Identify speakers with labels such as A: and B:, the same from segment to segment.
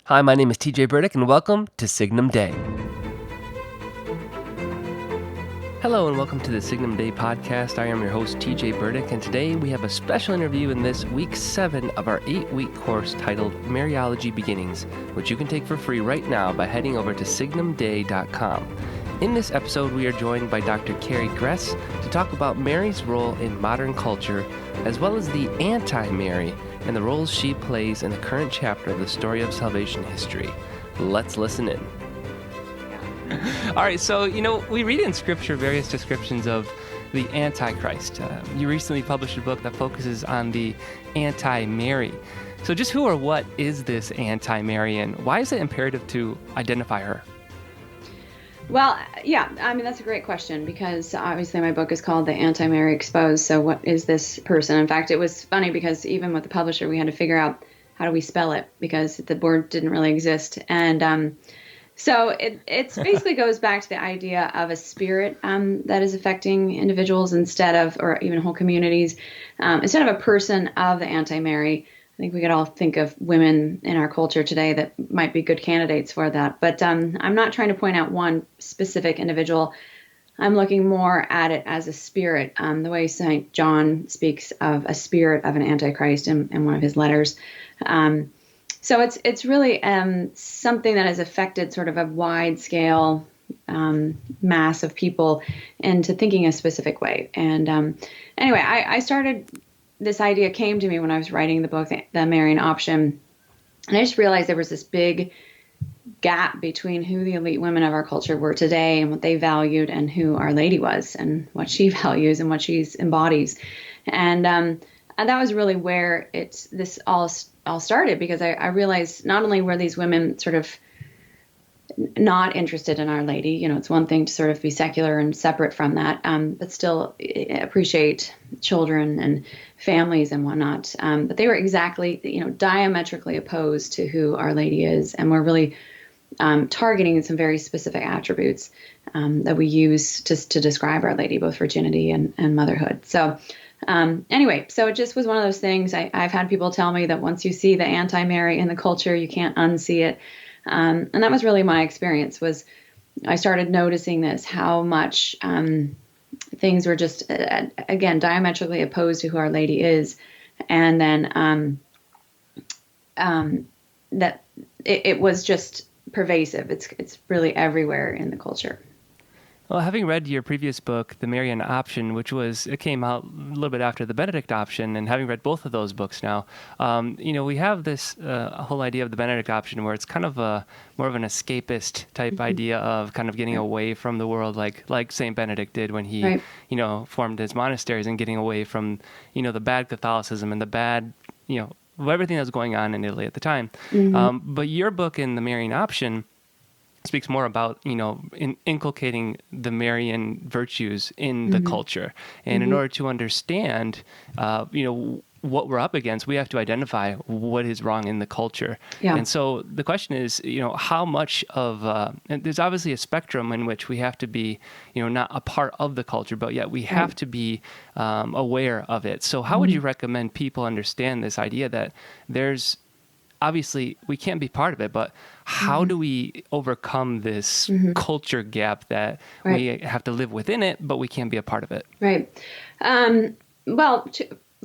A: Hi, my name is TJ Burdick, and welcome to Signum Day. Hello, and welcome to the Signum Day podcast. I am your host, TJ Burdick, and today we have a special interview in this week 7 of our 8-week course titled Mariology Beginnings, which you can take for free right now by heading over to signumday.com. In this episode, we are joined by Dr. Carrie Gress to talk about Mary's role in modern culture, as well as the anti-Mary and the roles she plays in the current chapter of the story of salvation history. Let's listen in. All right, so, we read in Scripture various descriptions of the Antichrist. You recently published a book that focuses on the anti-Mary. So just who or what is this anti-Mary, and why is it imperative to identify her?
B: Well, yeah, that's a great question because obviously my book is called The Anti-Mary Exposed. So what is this person? In fact, it was funny because even with the publisher, we had to figure out how do we spell it because the word didn't really exist. And so it basically goes back to the idea of a spirit that is affecting individuals instead of, or even whole communities, instead of a person of the anti-Mary. I think we could all think of women in our culture today that might be good candidates for that. But I'm not trying to point out one specific individual. I'm looking more at it as a spirit, the way St. John speaks of a spirit of an antichrist in one of his letters. So it's really something that has affected sort of a wide scale mass of people into thinking a specific way. And anyway, I started. This idea came to me when I was writing the book, The Marian Option, and I just realized there was this big gap between who the elite women of our culture were today and what they valued and who Our Lady was and what she values and what she embodies. And that was really where this all started, because I realized not only were these women sort of not interested in Our Lady, it's one thing to sort of be secular and separate from that, but still appreciate children and families and whatnot. But they were exactly, diametrically opposed to who Our Lady is, and we're really targeting some very specific attributes that we use to describe Our Lady, both virginity and motherhood. So anyway, so it just was one of those things. I've had people tell me that once you see the anti-Mary in the culture, you can't unsee it. And that was really my experience. Was I started noticing this, how much things were just, again, diametrically opposed to who Our Lady is. And then that it was just pervasive. It's really everywhere in the culture.
A: Well, having read your previous book, The Marian Option, it came out a little bit after the Benedict Option, and having read both of those books now, we have this whole idea of the Benedict Option where it's kind of more of an escapist type idea of kind of getting away from the world, like St. Benedict did when he, right, formed his monasteries, and getting away from, the bad Catholicism and the bad, everything that was going on in Italy at the time. Mm-hmm. But your book in The Marian Option speaks more about, inculcating the Marian virtues in the culture. And in order to understand, what we're up against, we have to identify what is wrong in the culture. Yeah. And so the question is, how much of, and there's obviously a spectrum in which we have to be, not a part of the culture, but yet we have to be aware of it. So how would you recommend people understand this idea that there's, obviously, we can't be part of it, but how do we overcome this culture gap that we have to live within it, but we can't be a part of it?
B: Right.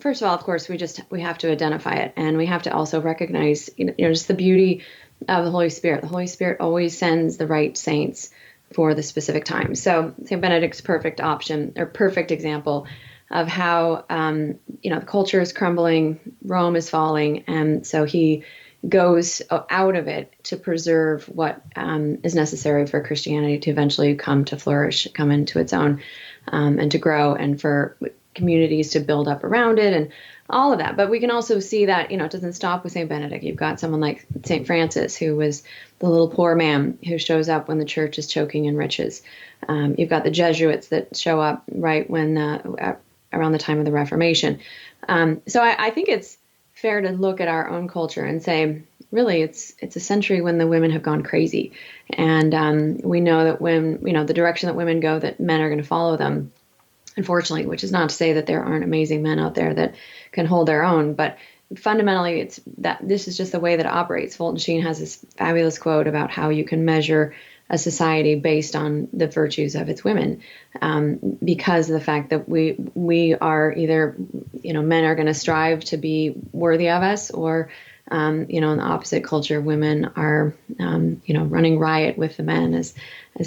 B: First of all, of course, we have to identify it, and we have to also recognize, just the beauty of the Holy Spirit. The Holy Spirit always sends the right saints for the specific time. So St. Benedict's perfect example of how, the culture is crumbling, Rome is falling, and so he goes out of it to preserve what is necessary for Christianity to eventually come to flourish, come into its own, and to grow, and for communities to build up around it and all of that. But we can also see that, it doesn't stop with St. Benedict. You've got someone like St. Francis, who was the little poor man who shows up when the church is choking in riches. You've got the Jesuits that show up right when around the time of the Reformation. So I think it's fair to look at our own culture and say, really, it's a century when the women have gone crazy. And we know that when, the direction that women go, that men are going to follow them, unfortunately, which is not to say that there aren't amazing men out there that can hold their own. But fundamentally, it's that this is just the way that it operates. Fulton Sheen has this fabulous quote about how you can measure a society based on the virtues of its women, because of the fact that we are either, men are going to strive to be worthy of us, or in the opposite culture, women are, running riot with the men, as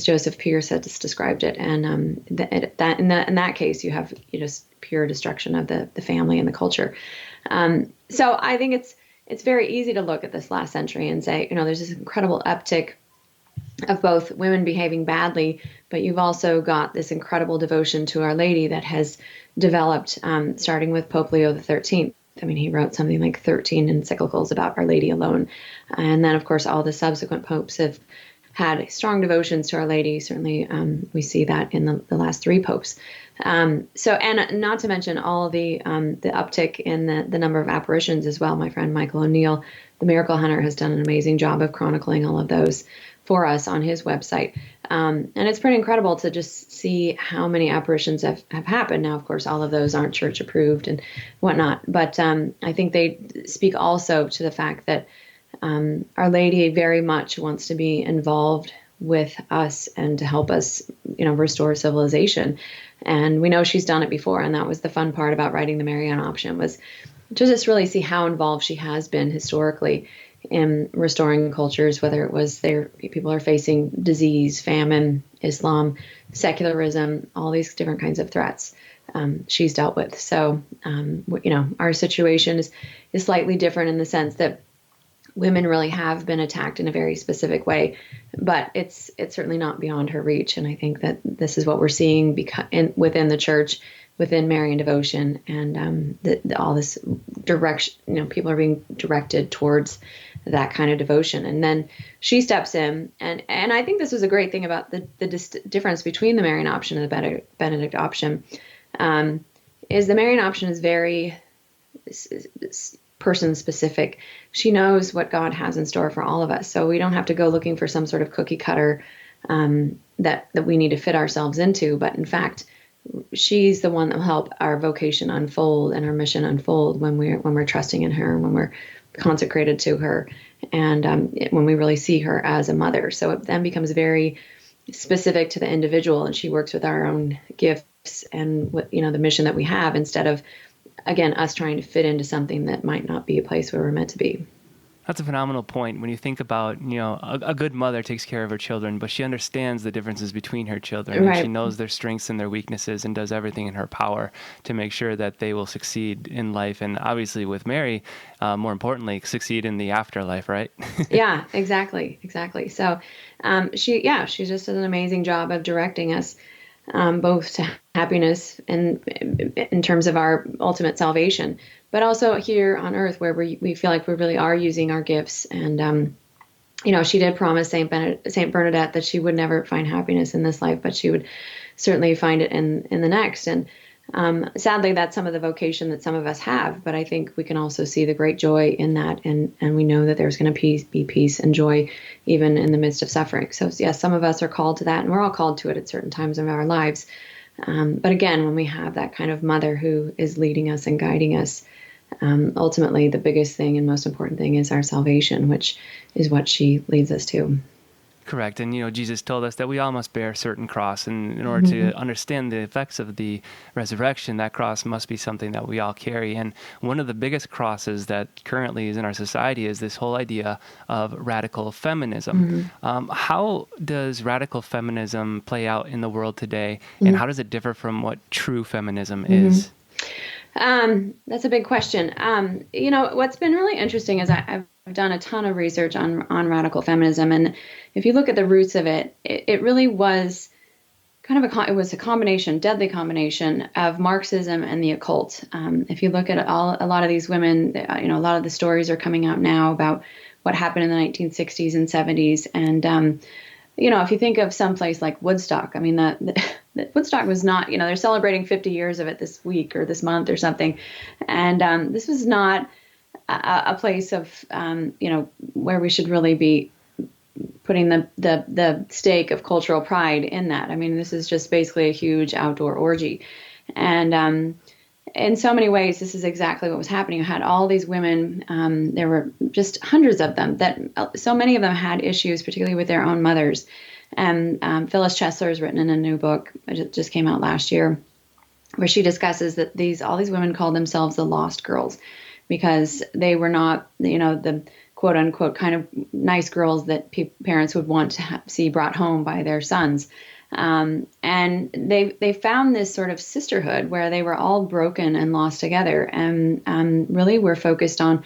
B: Joseph Pierce had just described it. And in that case, you have just pure destruction of the family and the culture. So I think it's very easy to look at this last century and say, there's this incredible uptick of both women behaving badly, but you've also got this incredible devotion to Our Lady that has developed, starting with Pope Leo XIII. I mean, he wrote something like 13 encyclicals about Our Lady alone. And then, of course, all the subsequent popes have had strong devotions to Our Lady. Certainly, we see that in the last three popes. And not to mention all the uptick in the number of apparitions as well. My friend Michael O'Neill, the Miracle Hunter, has done an amazing job of chronicling all of those for us on his website. And it's pretty incredible to just see how many apparitions have happened. Now, of course, all of those aren't church approved and whatnot, but I think they speak also to the fact that Our Lady very much wants to be involved with us and to help us, restore civilization. And we know she's done it before. And that was the fun part about writing the Marianne option, was to just really see how involved she has been historically in restoring cultures, whether it was people are facing disease, famine, Islam, secularism, all these different kinds of threats she's dealt with. So, our situation is slightly different in the sense that women really have been attacked in a very specific way, but it's certainly not beyond her reach. And I think that this is what we're seeing within the church, within Marian devotion, and all this direction. People are being directed towards that kind of devotion, and then she steps in, and I think this was a great thing about the difference between the Marian option and the Benedict option, is the Marian option is very person specific. She knows what God has in store for all of us, so we don't have to go looking for some sort of cookie cutter that we need to fit ourselves into. But in fact, she's the one that will help our vocation unfold and our mission unfold when we're trusting in her, when we're consecrated to her, and when we really see her as a mother. So it then becomes very specific to the individual, and she works with our own gifts and the mission that we have, instead of, again, us trying to fit into something that might not be a place where we're meant to be.
A: That's a phenomenal point. When you think about, a good mother takes care of her children, but she understands the differences between her children.
B: Right.
A: And she knows their strengths and their weaknesses and does everything in her power to make sure that they will succeed in life. And obviously with Mary, more importantly, succeed in the afterlife, right?
B: Yeah, exactly. So she just does an amazing job of directing us both to happiness and in terms of our ultimate salvation, but also here on earth, where we feel like we really are using our gifts. And she did promise Saint Bernadette that she would never find happiness in this life, but she would certainly find it in the next. And sadly, that's some of the vocation that some of us have, but I think we can also see the great joy in that, and we know that there's going to be peace and joy even in the midst of suffering. So yes, some of us are called to that, and we're all called to it at certain times of our lives. But again, when we have that kind of mother who is leading us and guiding us, ultimately the biggest thing and most important thing is our salvation, which is what she leads us to.
A: Correct. And, Jesus told us that we all must bear a certain cross. And in order to understand the effects of the resurrection, that cross must be something that we all carry. And one of the biggest crosses that currently is in our society is this whole idea of radical feminism. How does radical feminism play out in the world today? And how does it differ from what true feminism is?
B: That's a big question. What's been really interesting is I've done a ton of research on radical feminism, and if you look at the roots of it, it really was kind of a combination, deadly combination of Marxism and the occult. If you look at a lot of these women, a lot of the stories are coming out now about what happened in the 1960s and 70s, and if you think of some place like Woodstock, I mean, the Woodstock was not, they're celebrating 50 years of it this week or this month or something. And this was not a place of, where we should really be putting the stake of cultural pride in that. I mean, this is just basically a huge outdoor orgy. And in so many ways, this is exactly what was happening. You had all these women, there were just hundreds of them, that so many of them had issues, particularly with their own mothers. And Phyllis Chesler has written in a new book, it just came out last year, where she discusses that all these women called themselves the lost girls because they were not, the quote unquote kind of nice girls that parents would want to see brought home by their sons. And they found this sort of sisterhood where they were all broken and lost together, and really were focused on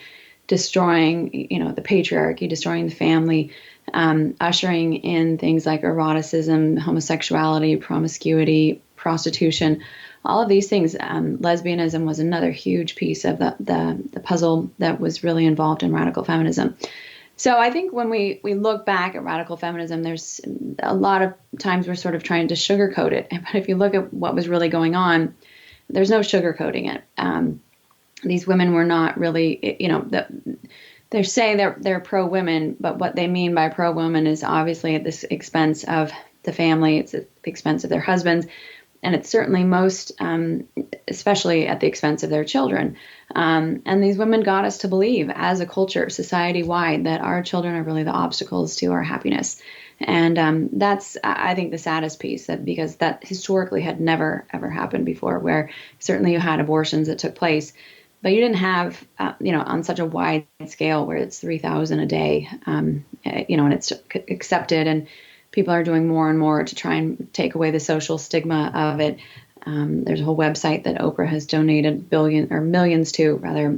B: destroying, the patriarchy, destroying the family, ushering in things like eroticism, homosexuality, promiscuity, prostitution, all of these things. Lesbianism was another huge piece of the puzzle that was really involved in radical feminism. So I think when we look back at radical feminism, there's a lot of times we're sort of trying to sugarcoat it. But if you look at what was really going on, there's no sugarcoating it. These women were not really, they say they're pro-women, but what they mean by pro-women is obviously at the expense of the family. It's at the expense of their husbands. And it's certainly most, especially at the expense of their children. And these women got us to believe as a culture, society-wide, that our children are really the obstacles to our happiness. And that's, I think, the saddest piece, because that historically had never, ever happened before, where certainly you had abortions that took place, but you didn't have, on such a wide scale where it's 3,000 a day, and it's accepted, and people are doing more and more to try and take away the social stigma of it. There's a whole website that Oprah has donated millions to, rather,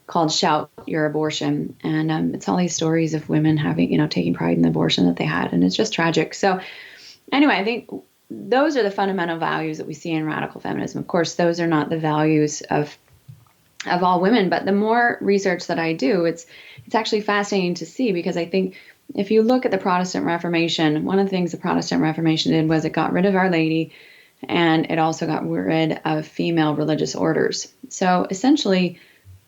B: called Shout Your Abortion. And it's all these stories of women having, taking pride in the abortion that they had. And it's just tragic. So anyway, I think those are the fundamental values that we see in radical feminism. Of course, those are not the values of all women, but the more research that I do, it's actually fascinating to see, because I think if you look at the Protestant Reformation, one of the things the Protestant Reformation did was it got rid of Our Lady, and it also got rid of female religious orders. So essentially,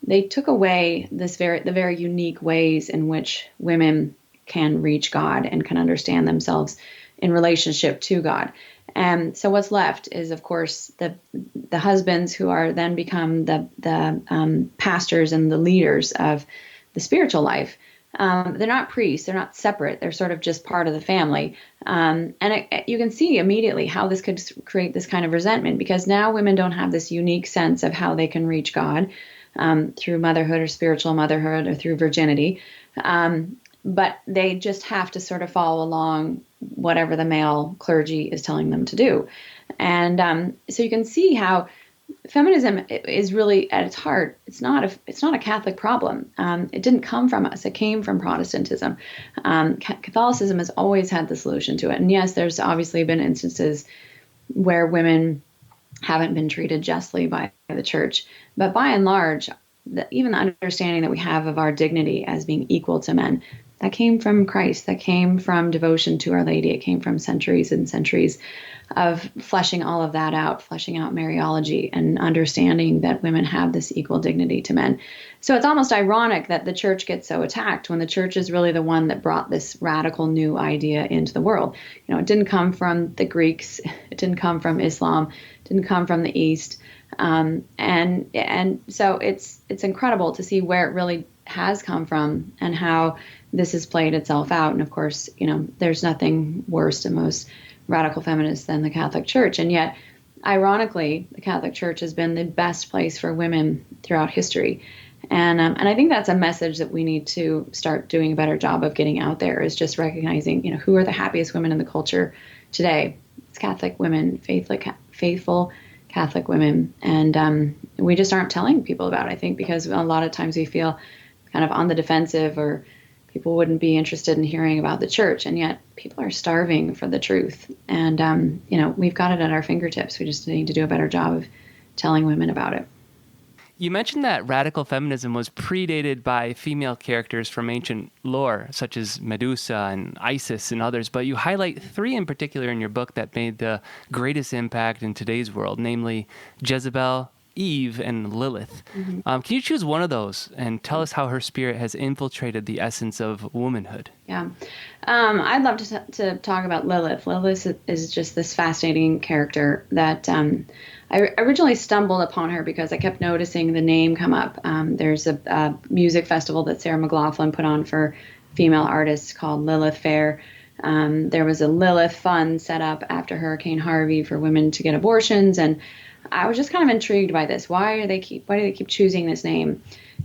B: they took away the very unique ways in which women can reach God and can understand themselves in relationship to God. And so what's left is, of course, the husbands, who are then become the pastors and the leaders of the spiritual life. They're not priests. They're not separate. They're sort of just part of the family. And you can see immediately how this could create this kind of resentment, because now women don't have this unique sense of how they can reach God through motherhood or spiritual motherhood or through virginity. But they just have to sort of follow along whatever the male clergy is telling them to do. And so you can see how feminism is really, at its heart, it's not a Catholic problem. It didn't come from us. It came from Protestantism. Catholicism has always had the solution to it. And yes, there's obviously been instances where women haven't been treated justly by the church. But by and large, even the understanding that we have of our dignity as being equal to men, that came from Christ. That came from devotion to Our Lady. It came from centuries and centuries of fleshing all of that out, fleshing out Mariology, and understanding that women have this equal dignity to men. So it's almost ironic that the church gets so attacked when the church is really the one that brought this radical new idea into the world. It didn't come from the Greeks. It didn't come from Islam. It didn't come from the East. And so it's incredible to see where it really has come from and how this has played itself out. And of course, there's nothing worse to most radical feminists than the Catholic Church. And yet, ironically, the Catholic Church has been the best place for women throughout history. And I think that's a message that we need to start doing a better job of getting out there, is just recognizing, who are the happiest women in the culture today. It's Catholic women, faithful Catholic women. And we just aren't telling people about it, I think, because a lot of times we feel kind of on the defensive, or people wouldn't be interested in hearing about the church. And yet people are starving for the truth. And, we've got it at our fingertips. We just need to do a better job of telling women about it.
A: You mentioned that radical feminism was predated by female characters from ancient lore, such as Medusa and Isis and others, but you highlight three in particular in your book that made the greatest impact in today's world, namely Jezebel, Eve and Lilith.
B: Hmm.
A: Can you choose one of those and tell us how her spirit has infiltrated the essence of womanhood?
B: Yeah. I'd love to talk about Lilith. Lilith is just this fascinating character that I originally stumbled upon her because I kept noticing the name come up. There's a music festival that Sarah McLachlan put on for female artists called Lilith Fair. There was a Lilith Fund set up after Hurricane Harvey for women to get abortions, and I was just kind of intrigued by this. Why do they keep choosing this name?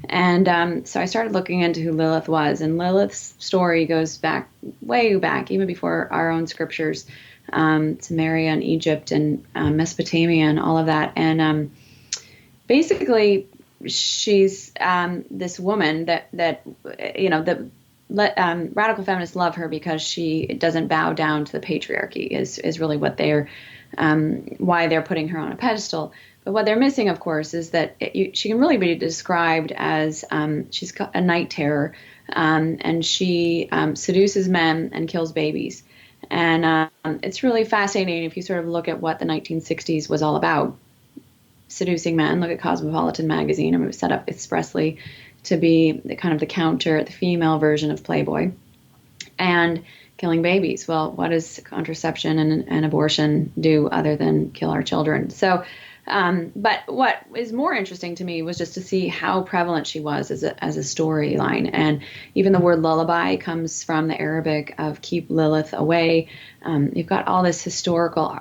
B: And so I started looking into who Lilith was, and Lilith's story goes back, way back, even before our own scriptures, Samaria and Egypt and Mesopotamia and all of that. And basically, she's this woman that radical feminists love her because she doesn't bow down to the patriarchy. Is really what they're why they're putting her on a pedestal. But what they're missing, of course, is that she can really be described as she's a night terror, and she seduces men and kills babies. And it's really fascinating if you sort of look at what the 1960s was all about. Seducing men. Look at Cosmopolitan magazine. I mean, it was set up expressly to be the counter, the female version of Playboy. And killing babies. Well, what does contraception and abortion do other than kill our children? So, but what is more interesting to me was just to see how prevalent she was as a storyline. And even the word lullaby comes from the Arabic of keep Lilith away. You've got all this historical,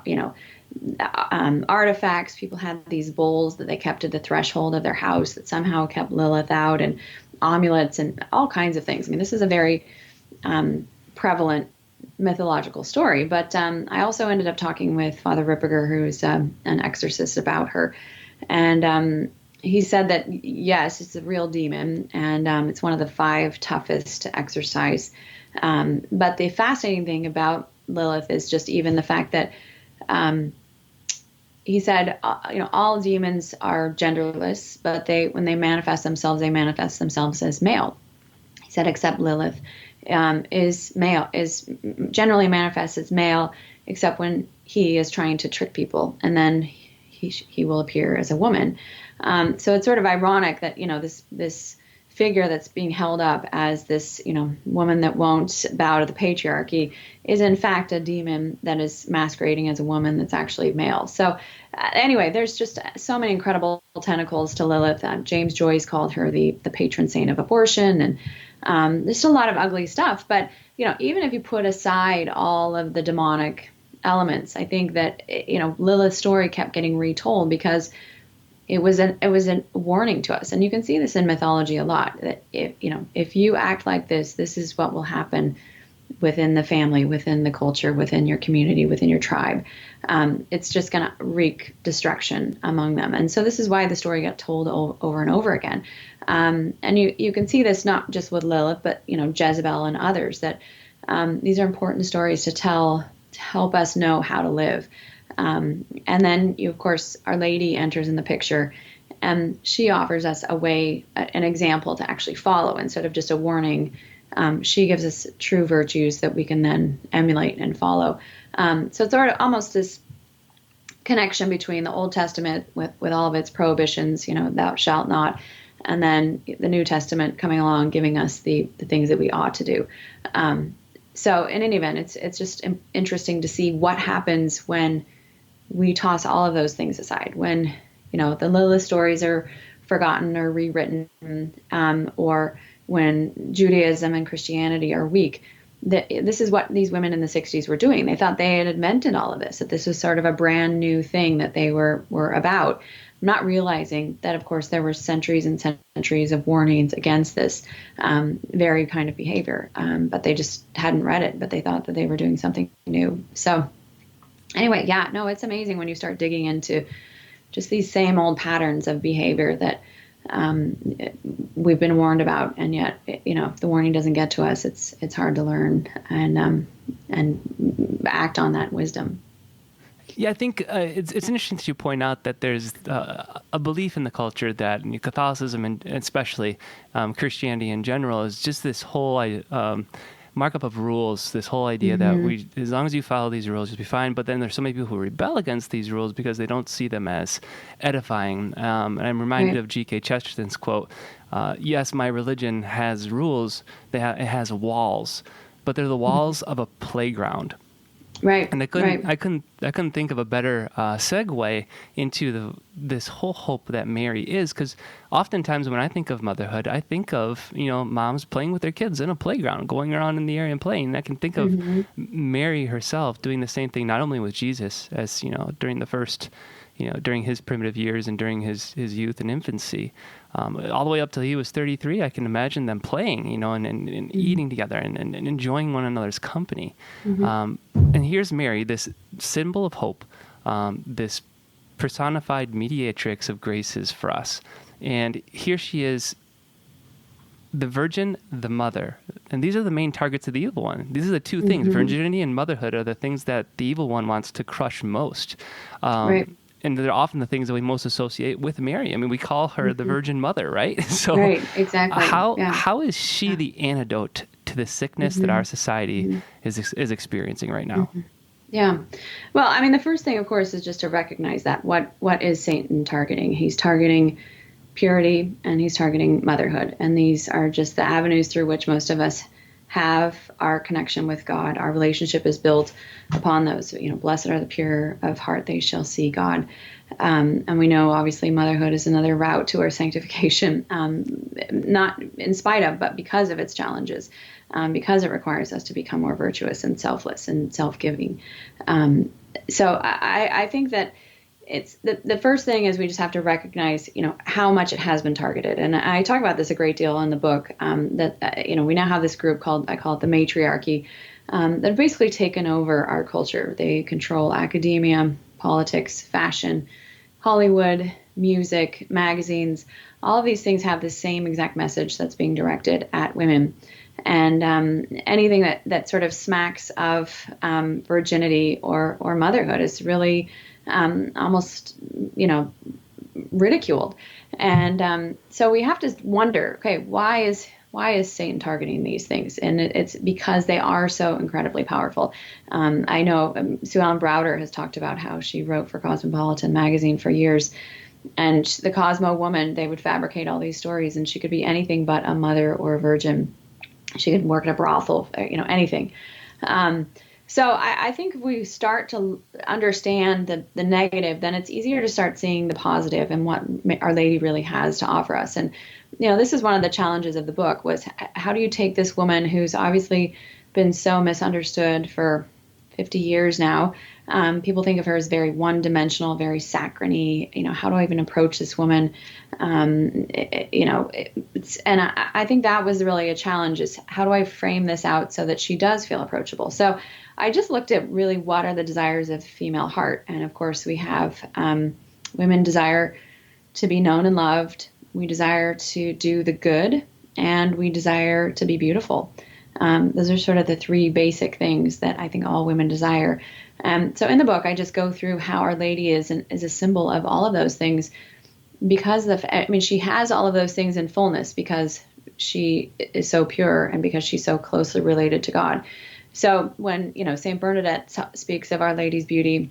B: artifacts. People had these bowls that they kept at the threshold of their house that somehow kept Lilith out, and amulets and all kinds of things. I mean, this is a very prevalent mythological story. But I also ended up talking with Father Ripperger, who's an exorcist, about her. And he said that, yes, it's a real demon, and it's one of the 5 toughest to exorcise. But the fascinating thing about Lilith is just even the fact that he said, all demons are genderless, but when they manifest themselves as male. He said, except Lilith is generally manifests as male, except when he is trying to trick people, and then he will appear as a woman. So it's sort of ironic that this figure that's being held up as this woman that won't bow to the patriarchy is in fact a demon that is masquerading as a woman that's actually male. So anyway, there's just so many incredible tentacles to Lilith. James Joyce called her the patron saint of abortion, and there's still a lot of ugly stuff. But even if you put aside all of the demonic elements, I think that Lilith's story kept getting retold because it was a warning to us. And you can see this in mythology a lot, that if you act like this is what will happen within the family, within the culture, within your community, within your tribe. It's just going to wreak destruction among them. And so this is why the story got told over and over again. And you can see this not just with Lilith, but Jezebel and others, that these are important stories to tell, to help us know how to live. And then, of course, Our Lady enters in the picture, and she offers us a way, an example to actually follow instead of just a warning. She gives us true virtues that we can then emulate and follow. So it's sort of almost this connection between the Old Testament with all of its prohibitions, thou shalt not, and then the New Testament coming along, giving us the things that we ought to do. So in any event, it's just interesting to see what happens when we toss all of those things aside, when the Lilith stories are forgotten or rewritten, or when Judaism and Christianity are weak. This is what these women in the 60s were doing. They thought they had invented all of this, that this was sort of a brand new thing that they were about, not realizing that, of course, there were centuries and centuries of warnings against this very kind of behavior, but they just hadn't read it, but they thought that they were doing something new. So anyway, it's amazing when you start digging into just these same old patterns of behavior that we've been warned about, and yet, if the warning doesn't get to us, it's hard to learn and act on that wisdom.
A: Yeah, I think it's interesting that you point out that there's a belief in the culture that Catholicism and especially Christianity in general is just this whole markup of rules, this whole idea that
B: Hmm.
A: as long as you follow these rules, you'll be fine. But then there's so many people who rebel against these rules because they don't see them as edifying. And I'm reminded
B: Right.
A: of G.K. Chesterton's quote, yes, my religion has rules, it has walls, but they're the
B: Mhm.
A: walls of a playground.
B: Right.
A: And
B: Right.
A: I couldn't think of a better segue into this whole hope that Mary is, because oftentimes when I think of motherhood, I think of moms playing with their kids in a playground, going around in the area and playing. And I can think of
B: Hmm.
A: Mary herself doing the same thing, not only with Jesus as during the first, during his primitive years and during his youth and infancy, all the way up till he was 33. I can imagine them playing, and
B: Hmm.
A: eating together and enjoying one another's company.
B: Hmm.
A: And here's Mary, this symbol of hope, this personified mediatrix of graces for us. And here she is, the virgin, the mother. And these are the main targets of the evil one. These are the two things.
B: Hmm.
A: Virginity and motherhood are the things that the evil one wants to crush most.
B: Right.
A: And they're often the things that we most associate with Mary. I mean, we call her the
B: Hmm.
A: Virgin Mother, right? So,
B: Right. Exactly. Yeah.
A: how is she
B: Yeah.
A: the antidote to the sickness that
B: Hmm.
A: our society
B: Hmm.
A: is experiencing right now?
B: Hmm. Yeah. Well, I mean, the first thing, of course, is just to recognize that what is Satan targeting? He's targeting purity and he's targeting motherhood. And these are just the avenues through which most of us have our connection with God. Our relationship is built upon those. Blessed are the pure of heart, they shall see God. And we know, obviously, motherhood is another route to our sanctification, not in spite of, but because of its challenges, because it requires us to become more virtuous and selfless and self-giving. So I think that it's the first thing is we just have to recognize, how much it has been targeted. And I talk about this a great deal in the book, that, we now have this group I call it the matriarchy, that have basically taken over our culture. They control academia, politics, fashion, Hollywood, music, magazines. All of these things have the same exact message that's being directed at women. And anything that sort of smacks of virginity or motherhood is really almost, ridiculed. And so we have to wonder, okay, why is Satan targeting these things? And it's because they are so incredibly powerful. I know Sue Ellen Browder has talked about how she wrote for Cosmopolitan magazine for years. And the Cosmo woman, they would fabricate all these stories, and she could be anything but a mother or a virgin. She could work at a brothel, anything. Um, so I think if we start to understand the negative, then it's easier to start seeing the positive and what Our Lady really has to offer us. And this is one of the challenges of the book was how do you take this woman who's obviously been so misunderstood for 50 years now? People think of her as very one-dimensional, very saccharine. How do I even approach this woman? And I think that was really a challenge: is how do I frame this out so that she does feel approachable? So I just looked at really what are the desires of the female heart, and of course we have women desire to be known and loved. We desire to do the good, and we desire to be beautiful. Those are sort of the three basic things that I think all women desire. So in the book, I just go through how Our Lady is a symbol of all of those things, because she has all of those things in fullness because she is so pure and because she's so closely related to God. So when Saint Bernadette speaks of Our Lady's beauty,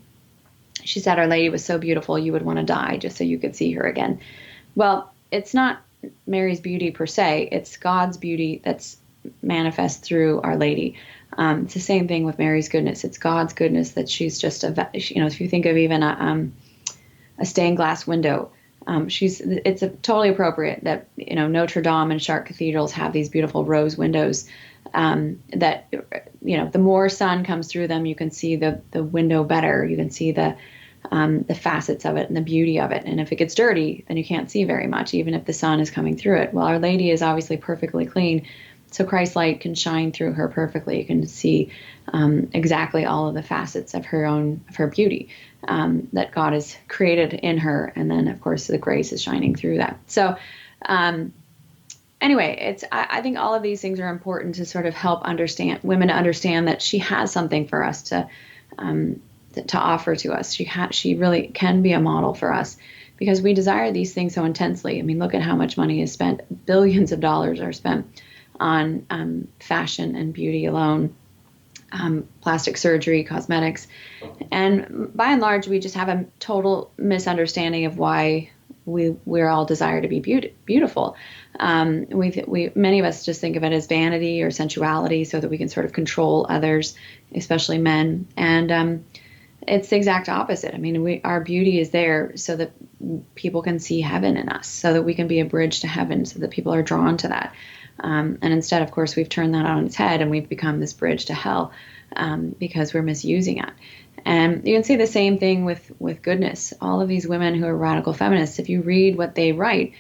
B: she said Our Lady was so beautiful you would want to die just so you could see her again. Well, it's not Mary's beauty per se; it's God's beauty that's manifest through Our Lady. It's the same thing with Mary's goodness. It's God's goodness that she's just if you think of even a stained glass window, it's totally appropriate that Notre Dame and Chartres cathedrals have these beautiful rose windows, that the more sun comes through them, you can see the window better. You can see the facets of it and the beauty of it. And if it gets dirty, then you can't see very much, even if the sun is coming through it. Well, Our Lady is obviously perfectly clean, so Christ's light can shine through her perfectly. You can see exactly all of the facets of her beauty, that God has created in her, and then of course the grace is shining through that. So anyway, I think all of these things are important to sort of help women to understand that she has something for us to offer to us. She really can be a model for us, because we desire these things so intensely. I mean, look at how much money is spent. Billions of dollars are spent on fashion and beauty alone, plastic surgery, cosmetics. And by and large, we just have a total misunderstanding of why we're all desire to be beautiful. Many of us just think of it as vanity or sensuality, so that we can sort of control others, especially men. And it's the exact opposite. I mean, our beauty is there so that people can see heaven in us, so that we can be a bridge to heaven, so that people are drawn to that. And instead, of course, we've turned that on its head, and we've become this bridge to hell, because we're misusing it. And you can say the same thing with goodness. All of these women who are radical feminists, if you read what they write,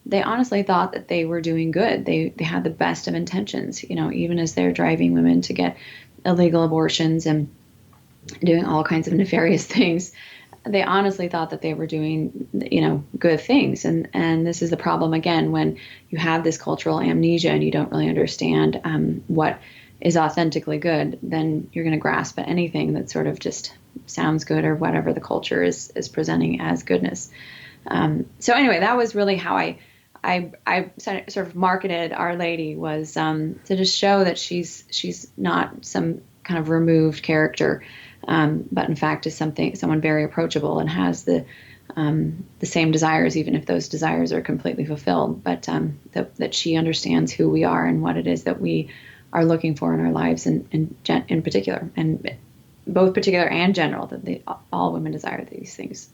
B: they honestly thought that they were doing good. They had the best of intentions, even as they're driving women to get illegal abortions and doing all kinds of nefarious things. They honestly thought that they were doing, good things. And this is the problem, again, when you have this cultural amnesia and you don't really understand what is authentically good, then you're going to grasp at anything that sort of just sounds good, or whatever the culture is presenting as goodness. So anyway, that was really how I sort of marketed Our Lady, was to just show that she's not some kind of removed character, but in fact is someone very approachable and has the same desires, even if those desires are completely fulfilled. But that she understands who we are and what it is that we are looking for in our lives, in particular, and both particular and general, that all women desire these things.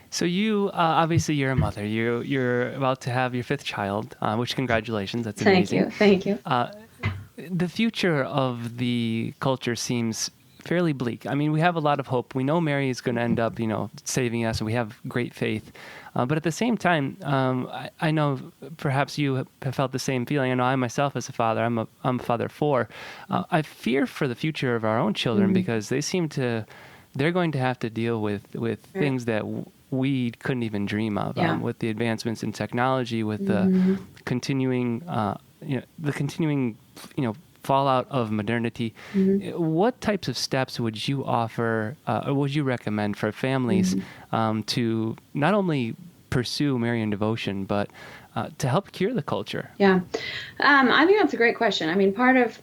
A: So you, obviously you're a mother. You're about to have your 5th child, which, congratulations. That's amazing.
B: Thank you.
A: The future of the culture seems fairly bleak. I mean, we have a lot of hope. We know Mary is going to end up, saving us, and we have great faith. But at the same time, I know perhaps you have felt the same feeling. I know I myself, as a father, I'm a father of 4. I fear for the future of our own children, because they're going to have to deal with things that we couldn't even dream of, with the advancements in technology, with the continuing, fallout of modernity. What types of steps would you offer, or would you recommend for families to not only pursue Marian devotion, but to help cure the culture?
B: Yeah, I think that's a great question. I mean, part of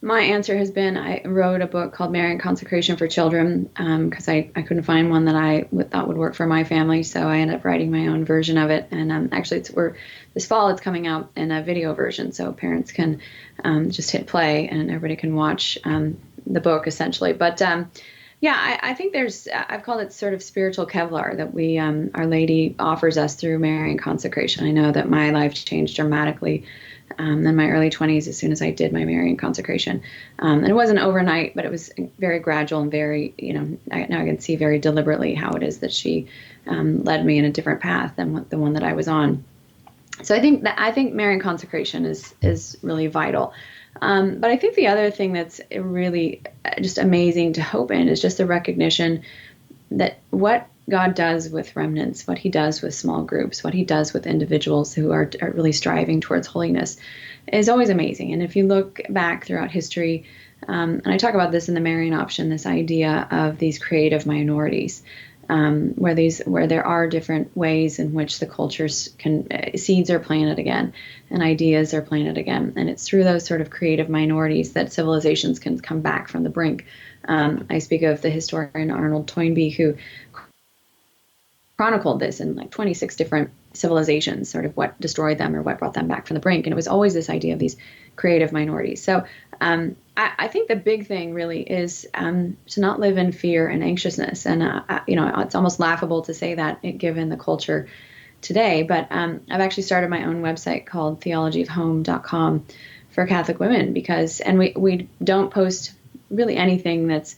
B: my answer has been, I wrote a book called Marian Consecration for Children, because I couldn't find one that I thought would work for my family, so I ended up writing my own version of it. And actually, this fall it's coming out in a video version, so parents can just hit play and everybody can watch the book, essentially. But I think I've called it sort of spiritual Kevlar that Our Lady offers us through Marian consecration. I know that my life changed dramatically in my early 20s as soon as I did my Marian consecration. And it wasn't overnight, but it was very gradual and very, now I can see very deliberately how it is that she led me in a different path than the one that I was on. So I think Marian consecration is really vital. But I think the other thing that's really just amazing to hope in is just the recognition that what God does with remnants, what he does with small groups, what he does with individuals who are really striving towards holiness is always amazing. And if you look back throughout history, and I talk about this in the Marian option, this idea of these creative minorities, where there are different ways in which the cultures seeds are planted again and ideas are planted again. And it's through those sort of creative minorities that civilizations can come back from the brink. I speak of the historian Arnold Toynbee, who chronicled this in like 26 different civilizations, sort of what destroyed them or what brought them back from the brink. And it was always this idea of these creative minorities. So I think the big thing really is to not live in fear and anxiousness. And, it's almost laughable to say that given the culture today. But I've actually started my own website called theologyofhome.com for Catholic women, and we don't post really anything that's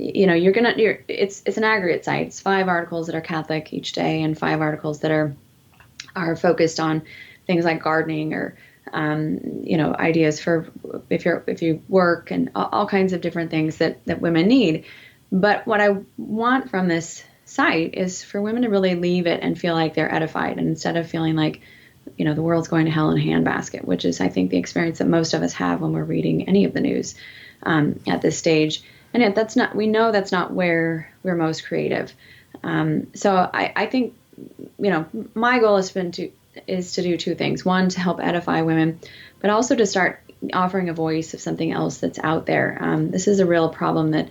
B: it's an aggregate site. It's 5 articles that are Catholic each day and 5 articles that are focused on things like gardening or ideas for if you work and all kinds of different things that women need. But what I want from this site is for women to really leave it and feel like they're edified, and instead of feeling like the world's going to hell in a handbasket, which is I think the experience that most of us have when we're reading any of the news at this stage. And yet we know that's not where we're most creative. So I think, my goal has been to is to do two things. One, to help edify women, but also to start offering a voice of something else that's out there. This is a real problem that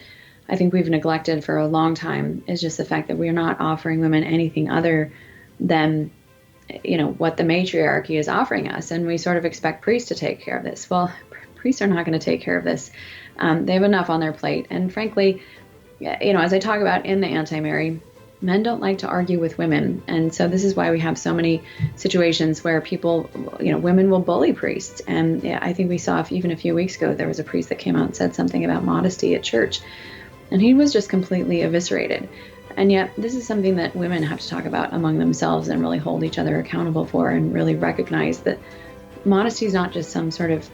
B: I think we've neglected for a long time, is just the fact that we're not offering women anything other than, what the matriarchy is offering us. And we sort of expect priests to take care of this. Well, priests are not going to take care of this. They have enough on their plate. And frankly, as I talk about in the Anti-Mary, men don't like to argue with women. And so this is why we have so many situations where people, women will bully priests. And I think we saw even a few weeks ago, there was a priest that came out and said something about modesty at church. And he was just completely eviscerated. And yet this is something that women have to talk about among themselves and really hold each other accountable for, and really recognize that modesty is not just some sort of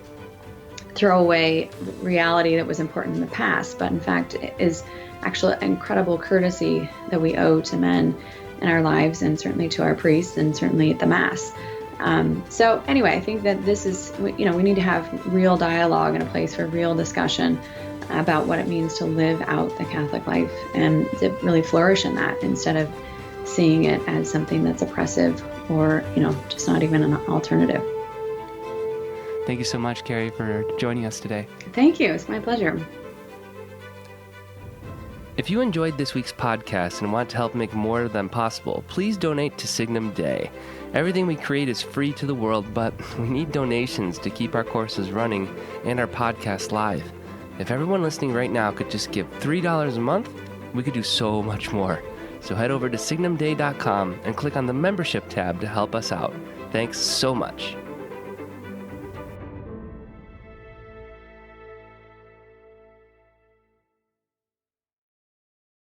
B: throwaway reality that was important in the past, but in fact is actual incredible courtesy that we owe to men in our lives, and certainly to our priests, and certainly at the Mass. So anyway, I think that this is, we need to have real dialogue and a place for real discussion about what it means to live out the Catholic life, and to really flourish in that, instead of seeing it as something that's oppressive or, just not even an alternative.
A: Thank you so much, Carrie, for joining us today.
B: Thank you. It's my pleasure.
A: If you enjoyed this week's podcast and want to help make more of them possible, please donate to Signum Dei. Everything we create is free to the world, but we need donations to keep our courses running and our podcast live. If everyone listening right now could just give $3 a month, we could do so much more. So head over to signumdei.com and click on the membership tab to help us out. Thanks so much.